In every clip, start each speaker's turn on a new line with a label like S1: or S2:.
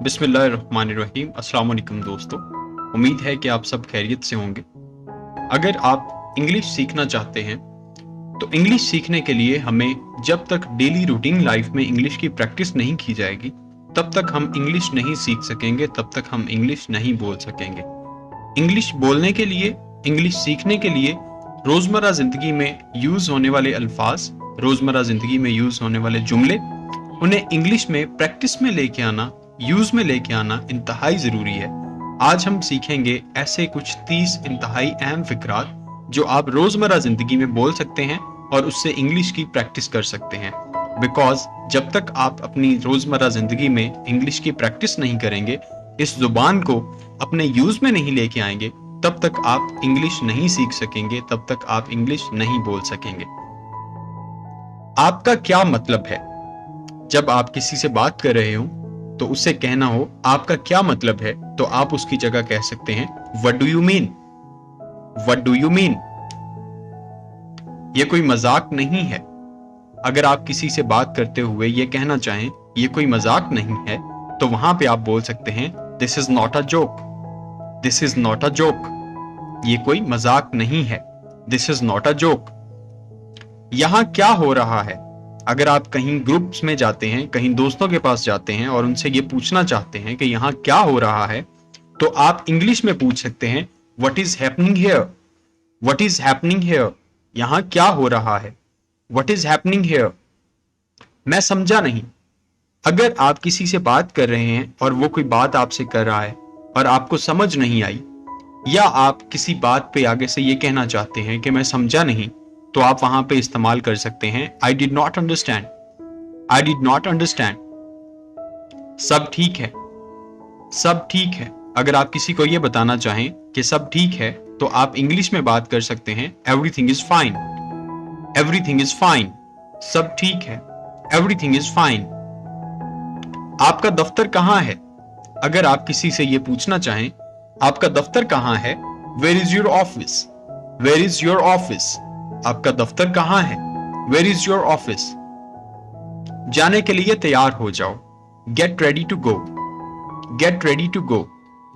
S1: बिस्मिल्लाहिर्रहमानिर्रहीम। अस्सलाम वालेकुम दोस्तों, उम्मीद है कि आप सब खैरियत से होंगे। अगर आप इंग्लिश सीखना चाहते हैं तो इंग्लिश सीखने के लिए हमें जब तक डेली रूटीन लाइफ में इंग्लिश की प्रैक्टिस नहीं की जाएगी तब तक हम इंग्लिश नहीं सीख सकेंगे, तब तक हम इंग्लिश नहीं बोल सकेंगे। इंग्लिश बोलने के लिए, इंग्लिश सीखने के लिए रोज़मर्रा ज़िंदगी में यूज़ होने वाले अल्फाज, रोज़मर्रा ज़िंदगी में यूज़ होने वाले जुमले, उन्हें इंग्लिश में प्रैक्टिस में लेके आना, यूज में लेके आना इंतहाई ज़रूरी है। आज हम सीखेंगे ऐसे कुछ 30 इंतहाई अहम फिक्रात जो आप रोज़मर्रा ज़िंदगी में बोल सकते हैं और उससे इंग्लिश की प्रैक्टिस कर सकते हैं। बिकॉज जब तक आप अपनी रोज़मर्रा ज़िंदगी में इंग्लिश की प्रैक्टिस नहीं करेंगे, इस ज़ुबान को अपने यूज़ में नहीं लेके आएंगे, तब तक आप इंग्लिश नहीं सीख सकेंगे, तब तक आप इंग्लिश नहीं बोल सकेंगे। आपका क्या मतलब है? जब आप किसी से बात कर रहे हो तो उससे कहना हो आपका क्या मतलब है, तो आप उसकी जगह कह सकते हैं what do you mean. What do you mean. यह कोई मजाक नहीं है। अगर आप किसी से बात करते हुए यह कहना चाहें यह कोई मजाक नहीं है, तो वहां पे आप बोल सकते हैं this is not a joke. This is not a joke. ये कोई मजाक नहीं है। This is not a joke. यहां क्या हो रहा है? अगर आप कहीं ग्रुप्स में जाते हैं, कहीं दोस्तों के पास जाते हैं और उनसे ये पूछना चाहते हैं कि यहाँ क्या हो रहा है, तो आप इंग्लिश में पूछ सकते हैं what is happening here. What is happening here. यहाँ क्या हो रहा है? What is happening here. मैं समझा नहीं। अगर आप किसी से बात कर रहे हैं और वो कोई बात आपसे कर रहा है और आपको समझ नहीं आई, या आप किसी बात पे आगे से ये कहना चाहते हैं कि मैं समझा नहीं, तो आप वहां पे इस्तेमाल कर सकते हैं I did not understand. I did not understand. सब ठीक है। सब ठीक है। अगर आप किसी को यह बताना चाहें कि सब ठीक है, तो आप इंग्लिश में बात कर सकते हैं everything is fine. Everything is fine. सब ठीक है। Everything is fine. आपका दफ्तर कहां है? अगर आप किसी से यह पूछना चाहें आपका दफ्तर कहां है, where is your office. Where is your office. आपका दफ्तर कहां है? Where is your office. जाने के लिए तैयार हो जाओ। Get ready to go. Get ready to go.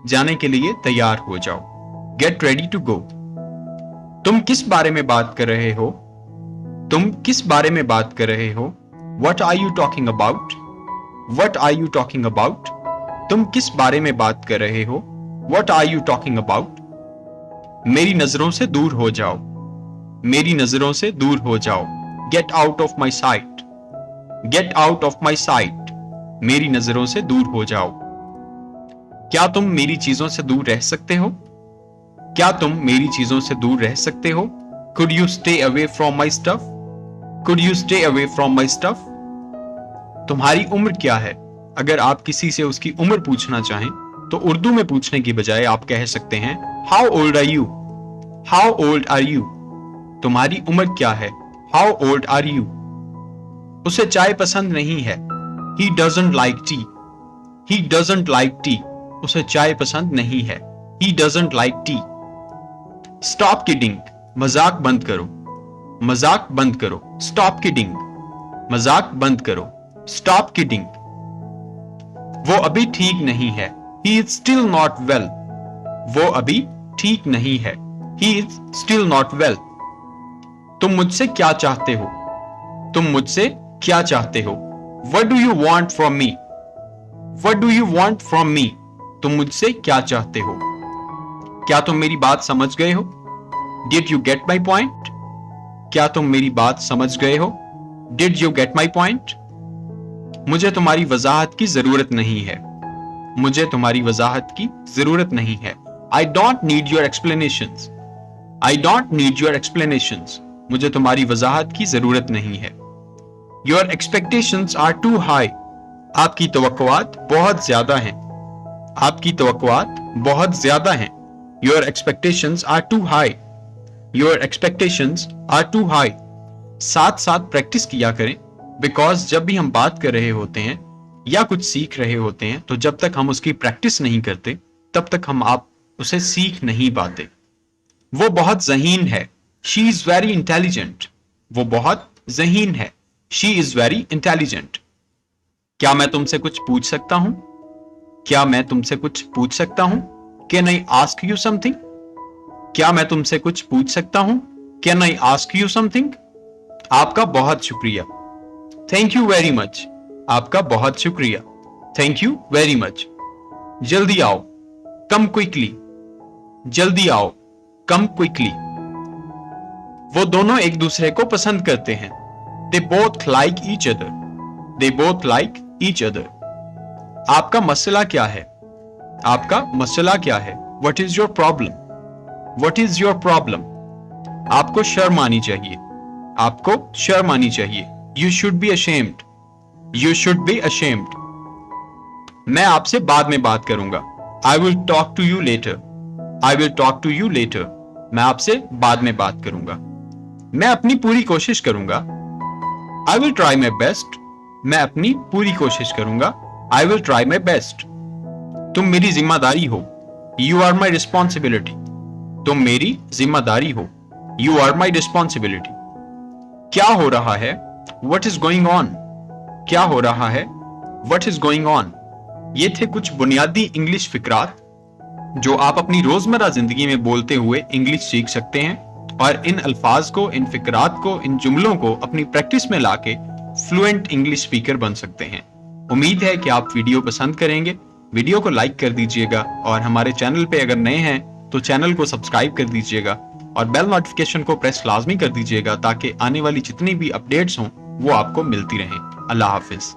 S1: जाने के लिए तैयार हो जाओ। Get ready to go. तुम किस बारे में बात कर रहे हो? तुम किस बारे में बात कर रहे हो? What are you talking about? What are you talking about? तुम किस बारे में बात कर रहे हो? What are you talking about? मेरी नजरों से दूर हो जाओ। मेरी नजरों से दूर हो जाओ। Get out of my sight. Get out of my sight. मेरी नजरों से दूर हो जाओ। क्या तुम मेरी चीजों से दूर रह सकते हो? क्या तुम मेरी चीजों से दूर रह सकते हो? Could you stay away from my stuff? Could you stay away from my stuff? तुम्हारी उम्र क्या है? अगर आप किसी से उसकी उम्र पूछना चाहें तो उर्दू में पूछने की बजाय आप कह सकते हैं How old are you? How old are you? तुम्हारी उम्र क्या है? How old are you? उसे चाय पसंद नहीं है। He doesn't like tea. He doesn't like tea. उसे चाय पसंद नहीं है। He doesn't like tea. Stop kidding. मजाक बंद करो। मजाक बंद करो। Stop kidding. मजाक बंद करो। Stop kidding. वो अभी ठीक नहीं है। He is still not well. वो अभी ठीक नहीं है। He is still not well. तुम मुझसे क्या चाहते हो? तुम मुझसे क्या चाहते हो? What do you want from me? What do you want from me? तुम मुझसे क्या चाहते हो? क्या तुम मेरी बात समझ गए हो? Did you get my point? क्या तुम मेरी बात समझ गए हो? Did you get my point? मुझे तुम्हारी वजाहत की जरूरत नहीं है। मुझे तुम्हारी वजाहत की जरूरत नहीं है। I don't need your explanations. I don't need your explanations. मुझे तुम्हारी वजाहत की जरूरत नहीं है। Your expectations are too high. आपकी तवक्कुआत बहुत ज्यादा हैं। आपकी तवक्कुआत बहुत ज्यादा हैं। Your expectations are too high. Your expectations are too high. साथ साथ प्रैक्टिस किया करें, बिकॉज जब भी हम बात कर रहे होते हैं या कुछ सीख रहे होते हैं, तो जब तक हम उसकी प्रैक्टिस नहीं करते तब तक आप उसे सीख नहीं पाते। वो बहुत ज़हीन है। She is very intelligent. वो बहुत ज़हीन है। She is very intelligent. क्या मैं तुमसे कुछ पूछ सकता हूं? क्या मैं तुमसे कुछ पूछ सकता हूं? Can I ask you something? क्या मैं तुमसे कुछ पूछ सकता हूं? Can I ask you something? आपका बहुत शुक्रिया। Thank you very much. आपका बहुत शुक्रिया। Thank you very much. जल्दी आओ, कम क्विकली। जल्दी आओ, कम क्विकली। वो दोनों एक दूसरे को पसंद करते हैं। They both like each other. They both like each other. आपका मसला क्या है? आपका मसला क्या है? What is your problem? What is your problem? आपको शर्म आनी चाहिए। आपको शर्म आनी चाहिए। You should be ashamed. You should be ashamed. मैं आपसे बाद में बात करूंगा। I will talk to you later. I will talk to you later. मैं आपसे बाद में बात करूंगा। मैं अपनी पूरी कोशिश करूंगा। I will try my best. मैं अपनी पूरी कोशिश करूंगा। I will try my best. तुम मेरी जिम्मेदारी हो। You are my responsibility. तुम मेरी जिम्मेदारी हो। You are my responsibility. क्या हो रहा है? What is going on? क्या हो रहा है? What is going on? ये थे कुछ बुनियादी इंग्लिश फिकरात जो आप अपनी रोजमर्रा जिंदगी में बोलते हुए इंग्लिश सीख सकते हैं और इन अल्फाज को, इन फिकरात को, इन जुमलों को अपनी प्रैक्टिस में लाके फ्लुएंट इंग्लिश स्पीकर बन सकते हैं। उम्मीद है कि आप वीडियो पसंद करेंगे। वीडियो को लाइक कर दीजिएगा और हमारे चैनल पे अगर नए हैं तो चैनल को सब्सक्राइब कर दीजिएगा और बेल नोटिफिकेशन को प्रेस लाजमी कर दीजिएगा ताकि आने वाली जितनी भी अपडेट्स हों वो आपको मिलती रहें। अल्लाह हाफिज।